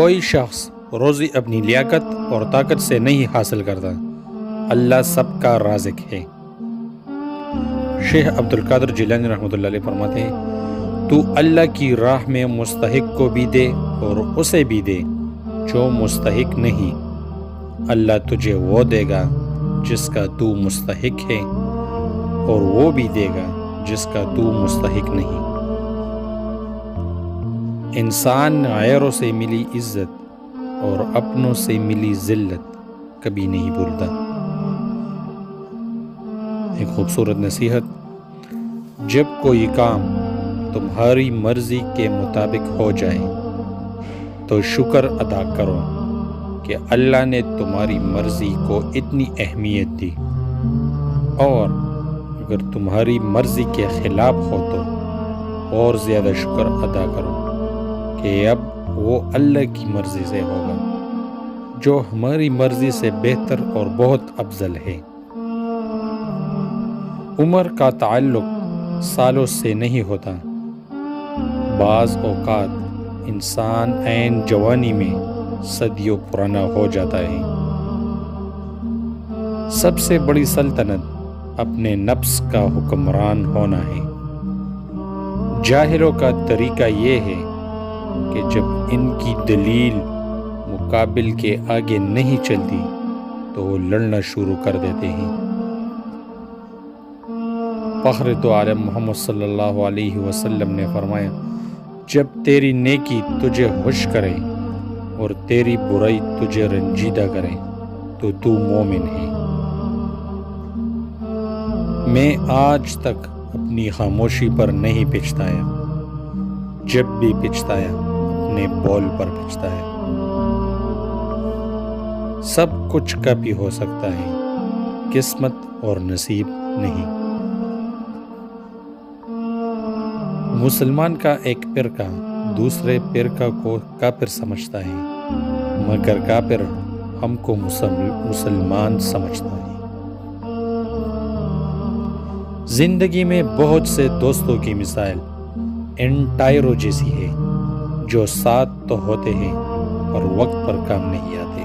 کوئی شخص روزی اپنی لیاقت اور طاقت سے نہیں حاصل کرتا، اللہ سب کا رازق ہے۔ شیخ عبد القادر جیلانی رحمۃ اللہ علیہ فرماتے ہیں، تو اللہ کی راہ میں مستحق کو بھی دے اور اسے بھی دے جو مستحق نہیں، اللہ تجھے وہ دے گا جس کا تو مستحق ہے اور وہ بھی دے گا جس کا تو مستحق نہیں۔ انسان غیروں سے ملی عزت اور اپنوں سے ملی ذلت کبھی نہیں بھولتا۔ ایک خوبصورت نصیحت، جب کوئی کام تمہاری مرضی کے مطابق ہو جائے تو شکر ادا کرو کہ اللہ نے تمہاری مرضی کو اتنی اہمیت دی، اور اگر تمہاری مرضی کے خلاف ہو تو اور زیادہ شکر ادا کرو کہ اب وہ اللہ کی مرضی سے ہوگا جو ہماری مرضی سے بہتر اور بہت افضل ہے۔ عمر کا تعلق سالوں سے نہیں ہوتا، بعض اوقات انسان عین جوانی میں صدیوں پرانا ہو جاتا ہے۔ سب سے بڑی سلطنت اپنے نفس کا حکمران ہونا ہے۔ جاہلوں کا طریقہ یہ ہے کہ جب ان کی دلیل مقابل کے آگے نہیں چلتی تو وہ لڑنا شروع کر دیتے ہیں۔ فخر تو عالم محمد صلی اللہ علیہ وسلم نے فرمایا، جب تیری نیکی تجھے خوش کرے اور تیری برائی تجھے رنجیدہ کرے تو مومن ہے۔ میں آج تک اپنی خاموشی پر نہیں پچھتایا، جب بھی پچھتایا اپنے بول پر پچھتایا۔ سب کچھ کبھی ہو سکتا ہے، قسمت اور نصیب نہیں۔ مسلمان کا ایک فرقہ دوسرے فرقہ کو کافر سمجھتا ہے، مگر کافر ہم کو مسلمان سمجھتا ہے۔ زندگی میں بہت سے دوستوں کی مثال ان ٹائروں جیسی ہے جو ساتھ تو ہوتے ہیں پر وقت پر کام نہیں آتے۔